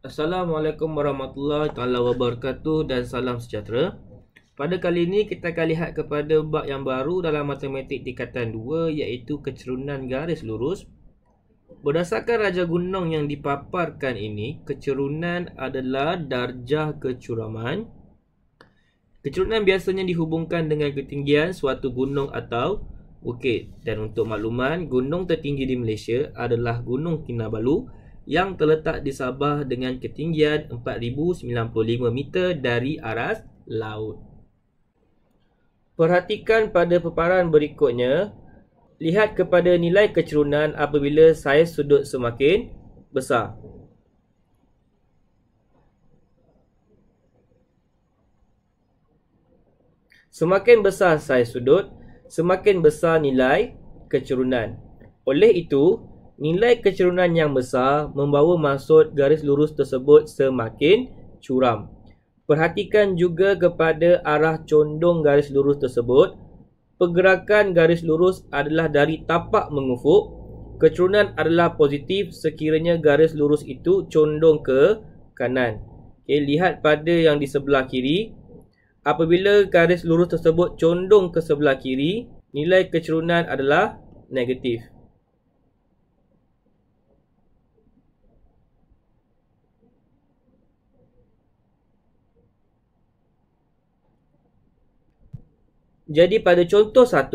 Assalamualaikum warahmatullahi taala wabarakatuh dan salam sejahtera. Pada kali ini kita akan lihat kepada bab yang baru dalam matematik tingkatan 2 iaitu kecerunan garis lurus. Berdasarkan raja gunung yang dipaparkan ini, kecerunan adalah darjah kecuraman. Kecerunan biasanya dihubungkan dengan ketinggian suatu gunung atau bukit. Dan untuk makluman, gunung tertinggi di Malaysia adalah Gunung Kinabalu yang terletak di Sabah dengan ketinggian 4095 meter dari aras laut. Perhatikan pada paparan berikutnya. Lihat kepada nilai kecerunan apabila saiz sudut semakin besar. Semakin besar saiz sudut, semakin besar nilai kecerunan. Oleh itu, nilai kecerunan yang besar membawa maksud garis lurus tersebut semakin curam. Perhatikan juga kepada arah condong garis lurus tersebut. Pergerakan garis lurus adalah dari tapak mengufuk. Kecerunan adalah positif sekiranya garis lurus itu condong ke kanan. Lihat pada yang di sebelah kiri. Apabila garis lurus tersebut condong ke sebelah kiri, nilai kecerunan adalah negatif. Jadi pada contoh 1,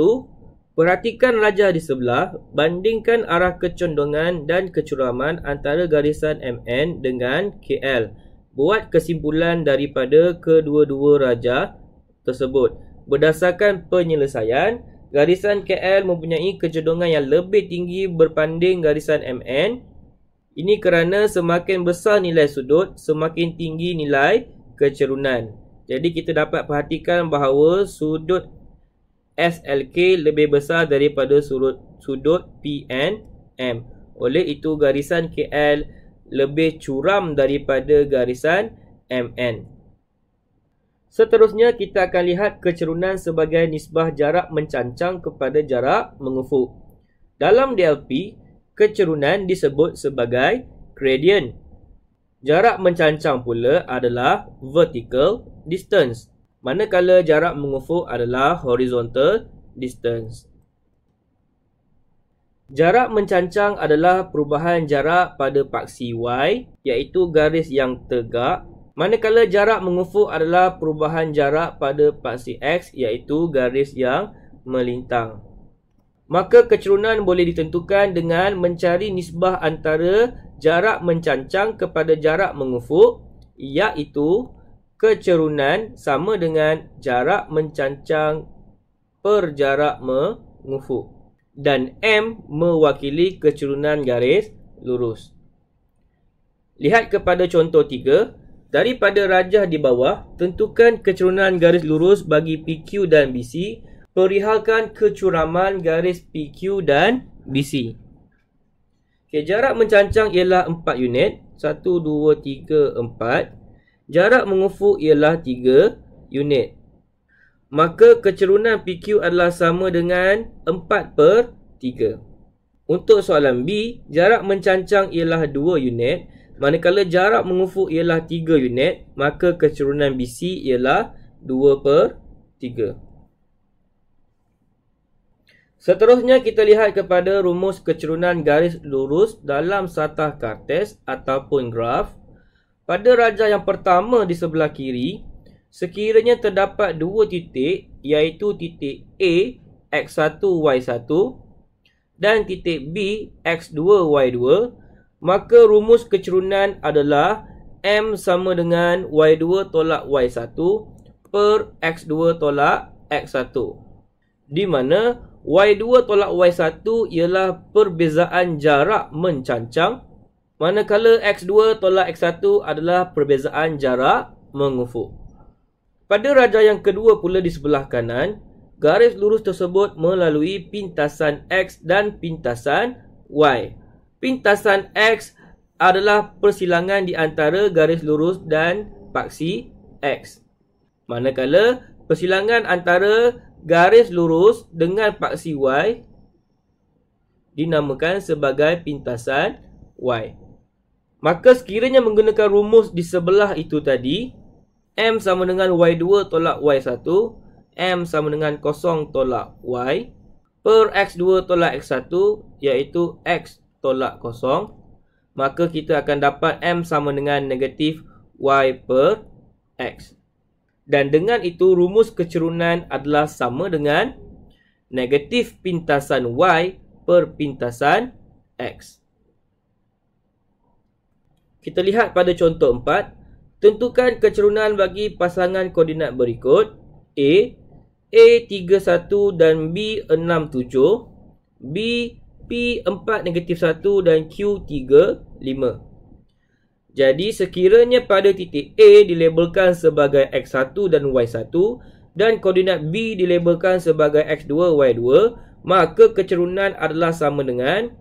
perhatikan rajah di sebelah, bandingkan arah kecondongan dan kecuraman antara garisan MN dengan KL. Buat kesimpulan daripada kedua-dua rajah tersebut. Berdasarkan penyelesaian, garisan KL mempunyai kecondongan yang lebih tinggi berbanding garisan MN. Ini kerana semakin besar nilai sudut, semakin tinggi nilai kecerunan. Jadi kita dapat perhatikan bahawa sudut SLK lebih besar daripada sudut PNM. Oleh itu garisan KL lebih curam daripada garisan MN. Seterusnya kita akan lihat kecerunan sebagai nisbah jarak mencancang kepada jarak mengufuk. Dalam DLP, kecerunan disebut sebagai gradient. Jarak mencancang pula adalah vertical distance, manakala jarak mengufuk adalah horizontal distance. Jarak mencancang adalah perubahan jarak pada paksi Y, iaitu garis yang tegak, manakala jarak mengufuk adalah perubahan jarak pada paksi X, iaitu garis yang melintang. Maka kecerunan boleh ditentukan dengan mencari nisbah antara jarak mencancang kepada jarak mengufuk, iaitu kecerunan sama dengan jarak mencancang per jarak mengufuk. Dan M mewakili kecerunan garis lurus. Lihat kepada contoh 3. Daripada rajah di bawah, tentukan kecerunan garis lurus bagi PQ dan BC. Perihalkan kecuraman garis PQ dan BC. Jarak mencancang ialah 4 unit. 1, 2, 3, 4. Jarak mengufuk ialah 3 unit. Maka kecerunan PQ adalah sama dengan 4/3. Untuk soalan B, jarak mencancang ialah 2 unit. Manakala jarak mengufuk ialah 3 unit, maka kecerunan BC ialah 2/3. Seterusnya kita lihat kepada rumus kecerunan garis lurus dalam satah kartes ataupun graf. Pada rajah yang pertama di sebelah kiri, sekiranya terdapat dua titik, iaitu titik A, X1, Y1 dan titik B, X2, Y2, maka rumus kecerunan adalah M sama dengan Y2 tolak Y1 per X2 tolak X1, di mana Y2 tolak Y1 ialah perbezaan jarak mencancang, manakala X2 tolak X1 adalah perbezaan jarak mengufuk. Pada rajah yang kedua pula di sebelah kanan, garis lurus tersebut melalui pintasan X dan pintasan Y. Pintasan X adalah persilangan di antara garis lurus dan paksi X. Manakala persilangan antara garis lurus dengan paksi Y dinamakan sebagai pintasan Y. Maka sekiranya menggunakan rumus di sebelah itu tadi, M sama dengan Y2 tolak Y1, M sama dengan 0 tolak Y, per X2 tolak X1, iaitu X tolak 0, maka kita akan dapat M sama dengan negatif Y per X. Dan dengan itu, rumus kecerunan adalah sama dengan negatif pintasan Y per pintasan X. Kita lihat pada contoh 4. Tentukan kecerunan bagi pasangan koordinat berikut. A, A31 dan B67. B, P4 negatif 1 dan Q35. Jadi sekiranya pada titik A dilabelkan sebagai X1 dan Y1 dan koordinat B dilabelkan sebagai X2, Y2, maka kecerunan adalah sama dengan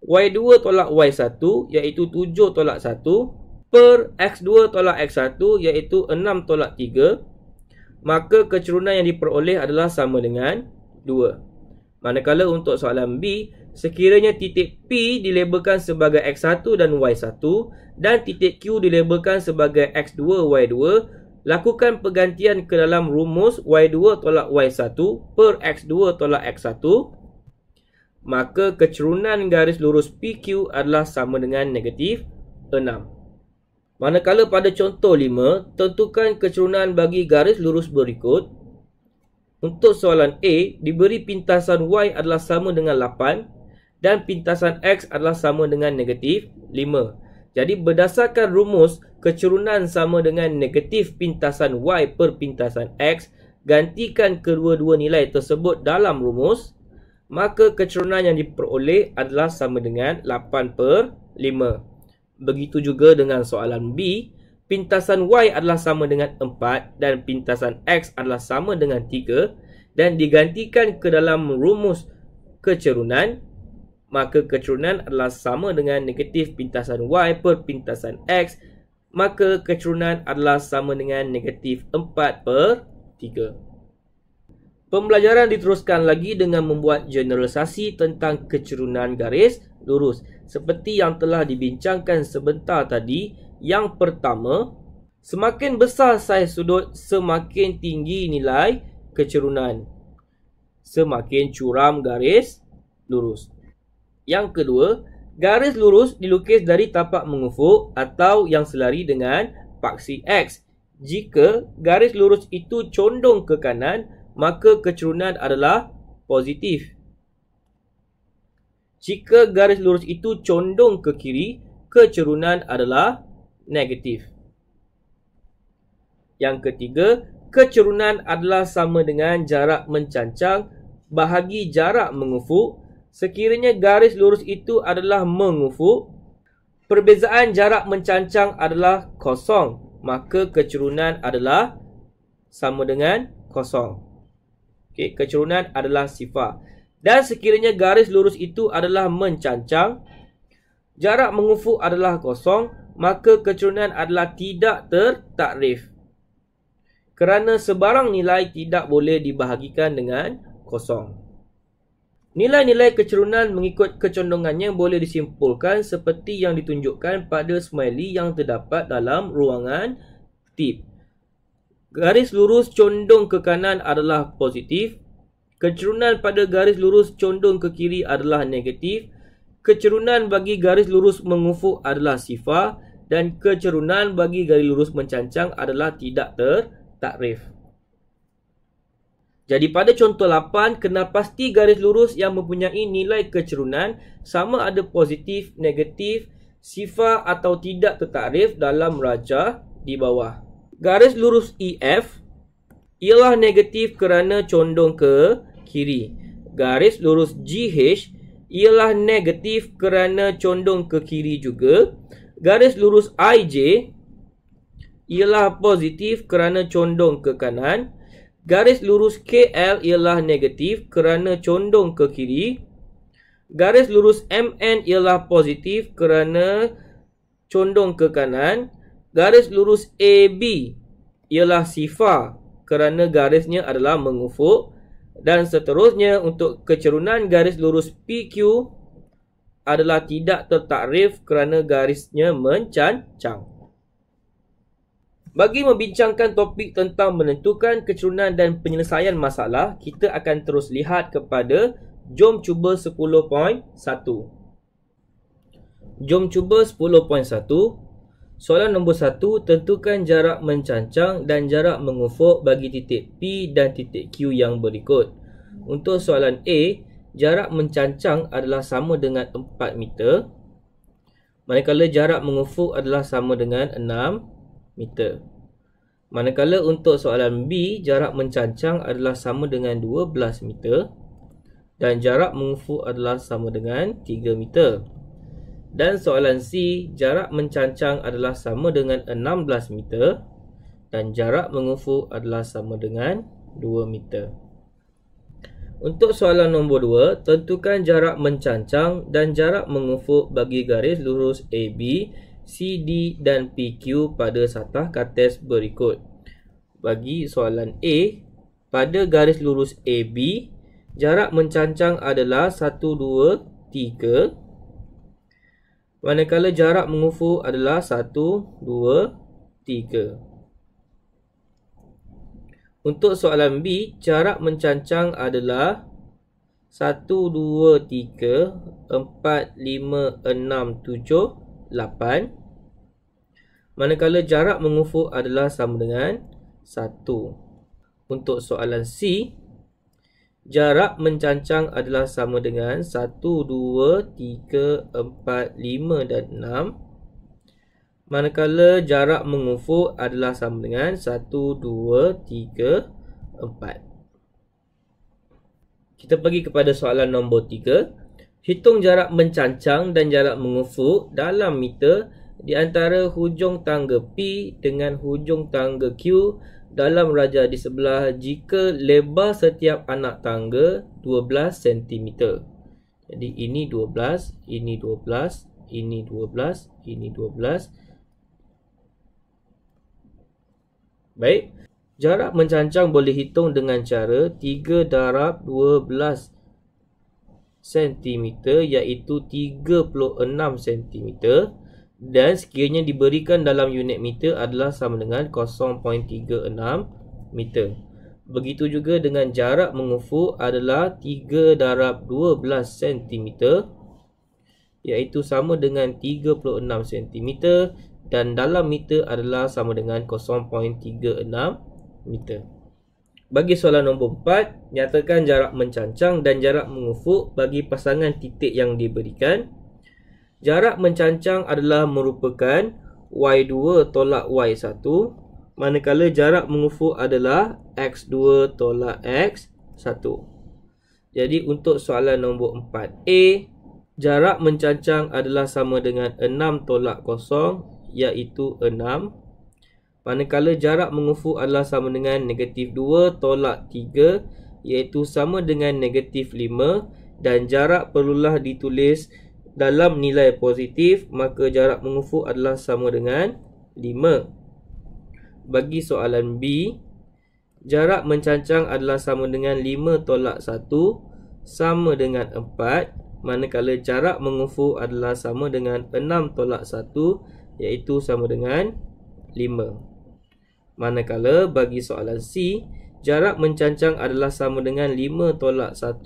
Y2 tolak Y1 iaitu 7 tolak 1 per X2 tolak X1 iaitu 6 tolak 3. Maka kecerunan yang diperoleh adalah sama dengan 2. Manakala untuk soalan B, sekiranya titik P dilabelkan sebagai X1 dan Y1 dan titik Q dilabelkan sebagai X2, Y2, lakukan pergantian ke dalam rumus Y2 tolak Y1 per X2 tolak X1. Maka kecerunan garis lurus PQ adalah sama dengan negatif 6. Manakala pada contoh 5, tentukan kecerunan bagi garis lurus berikut. Untuk soalan A, diberi pintasan Y adalah sama dengan 8 dan pintasan X adalah sama dengan negatif 5. Jadi berdasarkan rumus kecerunan sama dengan negatif pintasan Y per pintasan X, gantikan kedua-dua nilai tersebut dalam rumus, maka kecerunan yang diperoleh adalah sama dengan 8 per 5. Begitu juga dengan soalan B, pintasan Y adalah sama dengan 4 dan pintasan X adalah sama dengan 3 dan digantikan ke dalam rumus kecerunan, maka kecerunan adalah sama dengan negatif pintasan Y per pintasan X, maka kecerunan adalah sama dengan negatif 4 per 3. Pembelajaran diteruskan lagi dengan membuat generalisasi tentang kecerunan garis lurus. Seperti yang telah dibincangkan sebentar tadi. Yang pertama, semakin besar saiz sudut, semakin tinggi nilai kecerunan. Semakin curam garis lurus. Yang kedua, garis lurus dilukis dari tapak mengufuk atau yang selari dengan paksi X. Jika garis lurus itu condong ke kanan, maka kecerunan adalah positif. Jika garis lurus itu condong ke kiri, kecerunan adalah negatif. Yang ketiga, kecerunan adalah sama dengan jarak mencancang bahagi jarak mengufuk. Sekiranya garis lurus itu adalah mengufuk, perbezaan jarak mencancang adalah kosong, maka kecerunan adalah sama dengan kosong. Okay, kecerunan adalah sifar. Dan sekiranya garis lurus itu adalah mencancang, jarak mengufuk adalah kosong, maka kecerunan adalah tidak tertakrif. Kerana sebarang nilai tidak boleh dibahagikan dengan kosong. Nilai-nilai kecerunan mengikut kecondongannya boleh disimpulkan seperti yang ditunjukkan pada smiley yang terdapat dalam ruangan tip. Garis lurus condong ke kanan adalah positif. Kecerunan pada garis lurus condong ke kiri adalah negatif. Kecerunan bagi garis lurus mengufuk adalah sifar. Dan kecerunan bagi garis lurus mencancang adalah tidak tertakrif. Jadi pada contoh 8, kena pasti garis lurus yang mempunyai nilai kecerunan sama ada positif, negatif, sifar atau tidak tertakrif dalam rajah di bawah. Garis lurus EF ialah negatif kerana condong ke kiri. Garis lurus GH ialah negatif kerana condong ke kiri juga. Garis lurus IJ ialah positif kerana condong ke kanan. Garis lurus KL ialah negatif kerana condong ke kiri. Garis lurus MN ialah positif kerana condong ke kanan. Garis lurus AB ialah sifar kerana garisnya adalah mengufuk. Dan seterusnya untuk kecerunan garis lurus PQ adalah tidak tertakrif kerana garisnya mencancang. Bagi membincangkan topik tentang menentukan kecurunan dan penyelesaian masalah, kita akan terus lihat kepada jom cuba 10.1. Jom cuba 10.1. Soalan nombor 1, tentukan jarak mencancang dan jarak mengufuk bagi titik P dan titik Q yang berikut. Untuk soalan A, jarak mencancang adalah sama dengan 4 meter, manakala jarak mengufuk adalah sama dengan 6 meter. Manakala untuk soalan B, jarak mencancang adalah sama dengan 12 meter dan jarak mengufuk adalah sama dengan 3 meter. Dan soalan C, jarak mencancang adalah sama dengan 16 meter dan jarak mengufuk adalah sama dengan 2 meter. Untuk soalan nombor 2, tentukan jarak mencancang dan jarak mengufuk bagi garis lurus AB, CD dan PQ pada satah kartes berikut. Bagi soalan A, pada garis lurus AB, jarak mencancang adalah 1, 2, 3. Manakala jarak mengufuk adalah 1, 2, 3. Untuk soalan B, jarak mencancang adalah 1, 2, 3, 4, 5, 6, 7, 8. Manakala jarak mengufuk adalah sama dengan 1. Untuk soalan C, jarak mencancang adalah sama dengan 1, 2, 3, 4, 5 dan 6. Manakala jarak mengufuk adalah sama dengan 1, 2, 3, 4. Kita pergi kepada soalan nombor 3. Hitung jarak mencancang dan jarak mengufuk dalam meter di antara hujung tangga P dengan hujung tangga Q dalam raja di sebelah jika lebar setiap anak tangga 12 cm. Jadi ini 12, ini 12, ini 12, ini 12. Baik, jarak mencancang boleh hitung dengan cara 3 darab 12 cm iaitu 36 cm dan sekiranya diberikan dalam unit meter adalah sama dengan 0.36 meter. Begitu juga dengan jarak mengufuk adalah 3 darab 12 cm iaitu sama dengan 36 cm dan dalam meter adalah sama dengan 0.36 meter. Bagi soalan nombor 4, nyatakan jarak mencancang dan jarak mengufuk bagi pasangan titik yang diberikan. Jarak mencancang adalah merupakan Y2 tolak Y1, manakala jarak mengufuk adalah X2 tolak X1. Jadi untuk soalan nombor 4A, jarak mencancang adalah sama dengan 6 tolak 0 iaitu 6. Manakala jarak mengufuk adalah sama dengan negatif 2 tolak 3 iaitu sama dengan negatif 5 dan jarak perlulah ditulis dalam nilai positif, maka jarak mengufuk adalah sama dengan 5. Bagi soalan B, jarak mencancang adalah sama dengan 5 tolak 1 sama dengan 4, manakala jarak mengufuk adalah sama dengan 6 tolak 1 iaitu sama dengan 5. Manakala bagi soalan C, jarak mencancang adalah sama dengan 5 tolak 1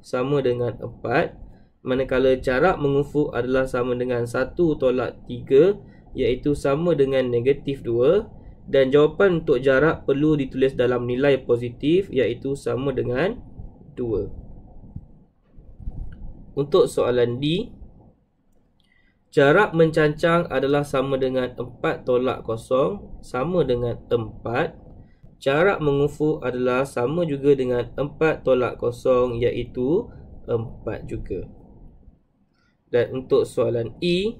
sama dengan 4, manakala jarak mengufuk adalah sama dengan 1 tolak 3 iaitu sama dengan negatif 2 dan jawapan untuk jarak perlu ditulis dalam nilai positif iaitu sama dengan 2. Untuk soalan D, jarak mencancang adalah sama dengan 4 tolak 0 sama dengan 4. Jarak mengufuk adalah sama juga dengan 4 tolak 0 iaitu 4 juga. Dan untuk soalan E,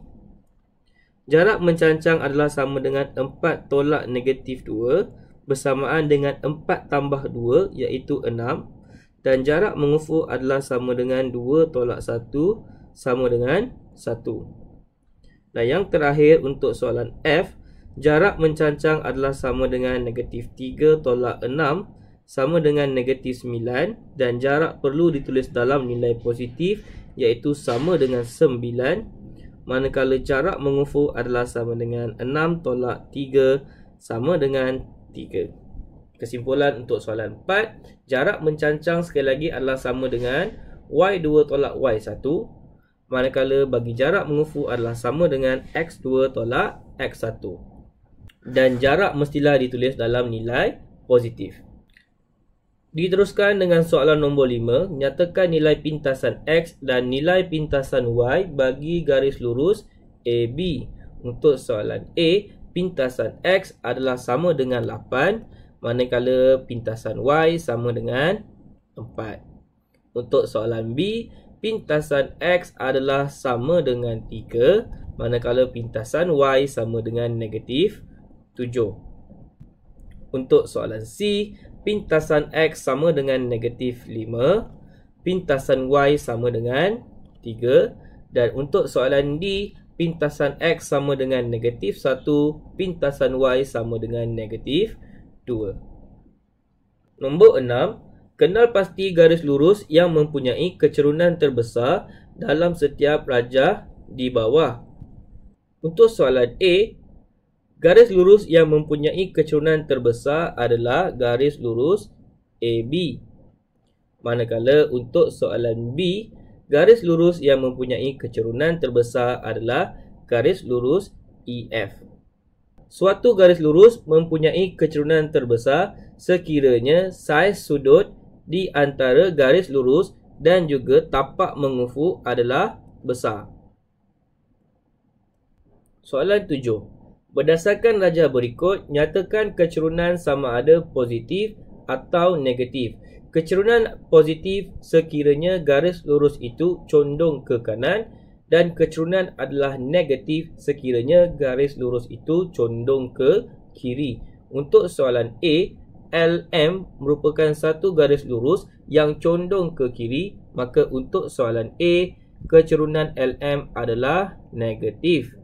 jarak mencancang adalah sama dengan 4 tolak negatif 2 bersamaan dengan 4 tambah 2 iaitu 6 dan jarak mengufuk adalah sama dengan 2 tolak 1 sama dengan 1. Dan yang terakhir untuk soalan F, jarak mencancang adalah sama dengan negatif 3 tolak 6 sama dengan negatif 9 dan jarak perlu ditulis dalam nilai positif iaitu sama dengan 9. Manakala jarak mengufuk adalah sama dengan 6 tolak 3 sama dengan 3. Kesimpulan untuk soalan 4, jarak mencancang sekali lagi adalah sama dengan Y2 tolak Y1. Manakala bagi jarak mengufuk adalah sama dengan X2 tolak X1. Dan jarak mestilah ditulis dalam nilai positif. Diteruskan dengan soalan nombor 5. Nyatakan nilai pintasan X dan nilai pintasan Y bagi garis lurus AB. Untuk soalan A, pintasan X adalah sama dengan 8, manakala pintasan Y sama dengan 4. Untuk soalan B, pintasan X adalah sama dengan 3, manakala pintasan Y sama dengan negatif 7. Untuk soalan C, pintasan X sama dengan negatif 5, pintasan Y sama dengan 3. Dan untuk soalan D, pintasan X sama dengan negatif 1, pintasan Y sama dengan negatif 2. Nombor 6. Kenal pasti garis lurus yang mempunyai kecerunan terbesar dalam setiap rajah di bawah. Untuk soalan A, garis lurus yang mempunyai kecerunan terbesar adalah garis lurus AB. Manakala untuk soalan B, garis lurus yang mempunyai kecerunan terbesar adalah garis lurus EF. Suatu garis lurus mempunyai kecerunan terbesar sekiranya saiz sudut di antara garis lurus dan juga tapak mengufuk adalah besar. Soalan 7. Berdasarkan rajah berikut, nyatakan kecerunan sama ada positif atau negatif. Kecerunan positif sekiranya garis lurus itu condong ke kanan, dan kecerunan adalah negatif sekiranya garis lurus itu condong ke kiri. Untuk soalan A, LM merupakan satu garis lurus yang condong ke kiri, maka untuk soalan A, kecerunan LM adalah negatif.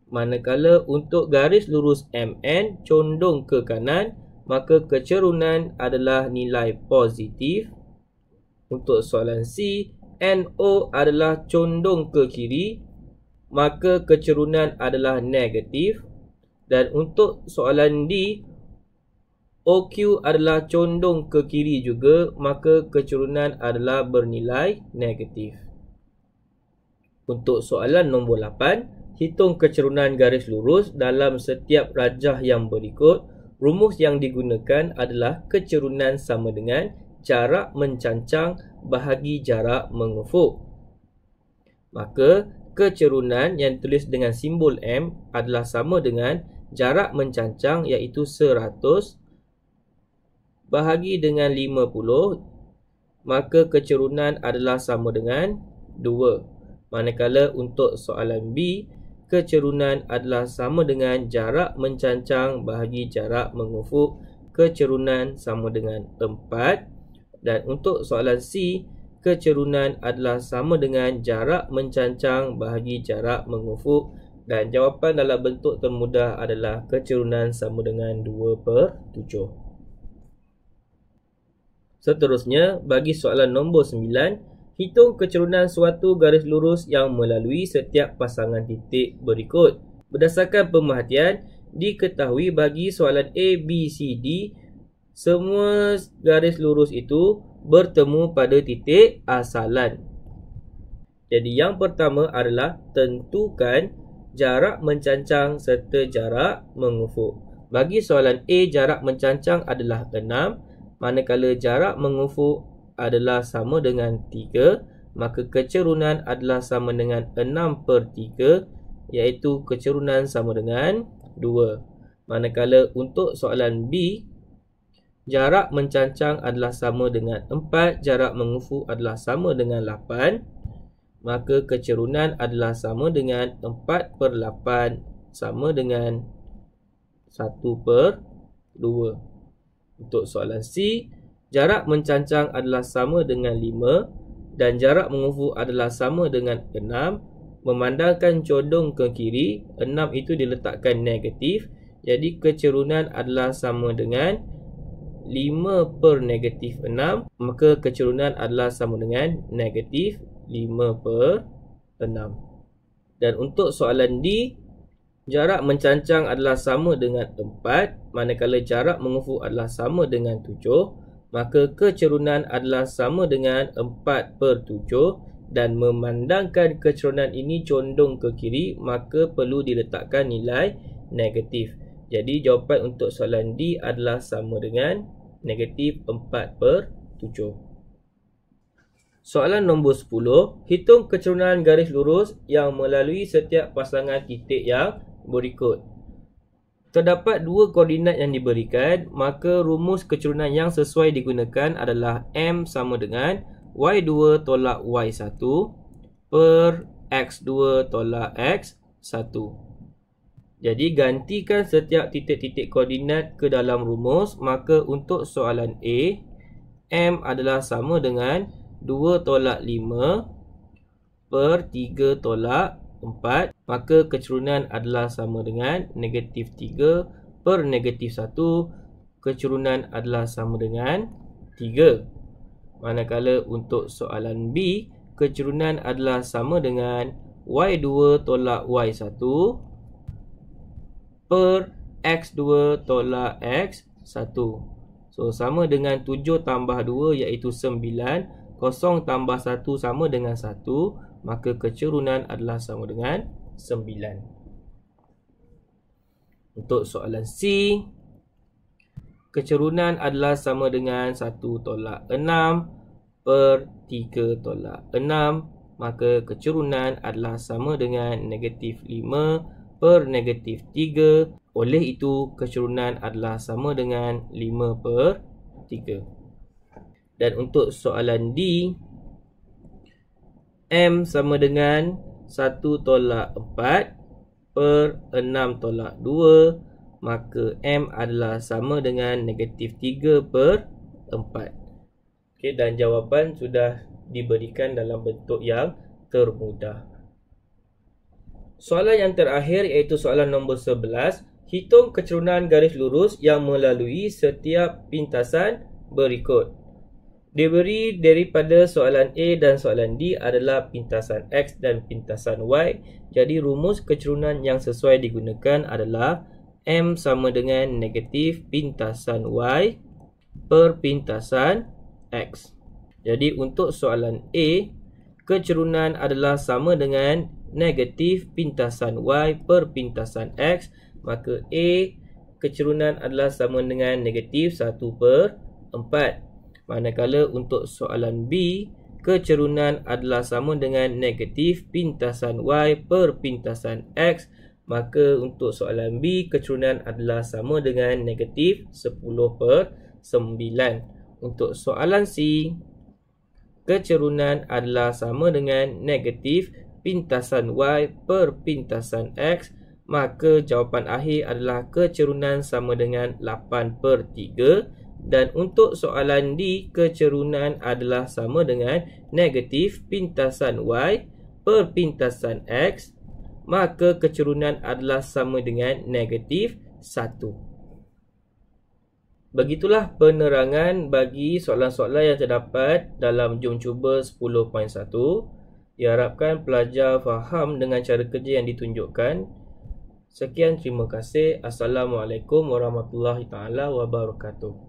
Manakala untuk garis lurus MN condong ke kanan, maka kecerunan adalah nilai positif. Untuk soalan C, NO adalah condong ke kiri, maka kecerunan adalah negatif. Dan untuk soalan D, OQ adalah condong ke kiri juga, maka kecerunan adalah bernilai negatif. Untuk soalan nombor 8, hitung kecerunan garis lurus dalam setiap rajah yang berikut. Rumus yang digunakan adalah kecerunan sama dengan jarak mencancang bahagi jarak mengufuk. Maka kecerunan yang ditulis dengan simbol M adalah sama dengan jarak mencancang, iaitu 100 bahagi dengan 50, maka kecerunan adalah sama dengan 2. Manakala untuk soalan B, kecerunan adalah sama dengan jarak mencancang bahagi jarak mengufuk, kecerunan sama dengan 4. Dan untuk soalan C, kecerunan adalah sama dengan jarak mencancang bahagi jarak mengufuk, dan jawapan dalam bentuk termudah adalah kecerunan sama dengan 2/7. Seterusnya, bagi soalan nombor 9, hitung kecerunan suatu garis lurus yang melalui setiap pasangan titik berikut. Berdasarkan pemerhatian, diketahui bagi soalan A, B, C, D, semua garis lurus itu bertemu pada titik asalan. Jadi yang pertama adalah tentukan jarak mencancang serta jarak mengufuk. Bagi soalan A, jarak mencancang adalah 6, manakala jarak mengufuk adalah sama dengan 3, maka kecerunan adalah sama dengan 6/3, iaitu kecerunan sama dengan 2. Manakala untuk soalan B, jarak mencancang adalah sama dengan 4, jarak mengufuk adalah sama dengan 8, maka kecerunan adalah sama dengan 4/8 sama dengan 1/2. Untuk soalan C, jarak mencancang adalah sama dengan 5 dan jarak mengufuk adalah sama dengan 6. Memandangkan condong ke kiri, 6 itu diletakkan negatif, jadi kecerunan adalah sama dengan 5 per negatif 6, maka kecerunan adalah sama dengan negatif 5 per 6. Dan untuk soalan D, jarak mencancang adalah sama dengan 4, manakala jarak mengufuk adalah sama dengan 7, maka kecerunan adalah sama dengan 4 per 7. Dan memandangkan kecerunan ini condong ke kiri, maka perlu diletakkan nilai negatif. Jadi jawapan untuk soalan D adalah sama dengan negatif 4 per 7. Soalan nombor 10. Hitung kecerunan garis lurus yang melalui setiap pasangan titik yang berikut. Terdapat dua koordinat yang diberikan, maka rumus kecerunan yang sesuai digunakan adalah M sama dengan Y2 tolak Y1 per X2 tolak X1. Jadi gantikan setiap titik-titik koordinat ke dalam rumus, maka untuk soalan A, M adalah sama dengan 2 tolak 5 per 3 tolak 4, maka kecerunan adalah sama dengan negatif 3 per negatif 1, kecerunan adalah sama dengan 3. Manakala untuk soalan B, kecerunan adalah sama dengan Y2 tolak Y1 per X2 tolak X1. So, sama dengan 7 tambah 2 iaitu 9. 0 tambah 1 sama dengan 1. Maka kecerunan adalah sama dengan 9. Untuk soalan C, kecerunan adalah sama dengan 1 tolak 6 per 3 tolak 6. Maka kecerunan adalah sama dengan negatif 5 per negatif 3. Oleh itu, kecerunan adalah sama dengan 5 per 3. Dan untuk soalan D, M sama dengan 1 tolak 4 per 6 tolak 2. Maka M adalah sama dengan negatif 3 per 4. Okay, dan jawapan sudah diberikan dalam bentuk yang termudah. Soalan yang terakhir iaitu soalan nombor 11. Hitung kecerunan garis lurus yang melalui setiap pintasan berikut. Diberi daripada soalan A dan soalan D adalah pintasan X dan pintasan Y. Jadi rumus kecerunan yang sesuai digunakan adalah M sama dengan negatif pintasan Y per pintasan X. Jadi untuk soalan A, kecerunan adalah sama dengan negatif pintasan Y per pintasan X. Maka A, kecerunan adalah sama dengan negatif 1 per 4. Manakala untuk soalan B, kecerunan adalah sama dengan negatif pintasan Y per pintasan X. Maka untuk soalan B, kecerunan adalah sama dengan negatif 10 per 9. Untuk soalan C, kecerunan adalah sama dengan negatif pintasan Y per pintasan X. Maka jawapan akhir adalah kecerunan sama dengan 8 per 3. Dan untuk soalan D, kecerunan adalah sama dengan negatif pintasan Y per pintasan X. Maka kecerunan adalah sama dengan negatif 1. Begitulah penerangan bagi soalan-soalan yang terdapat dalam Jom Cuba 10.1. Diharapkan pelajar faham dengan cara kerja yang ditunjukkan. Sekian, terima kasih. Assalamualaikum warahmatullahi taala wabarakatuh.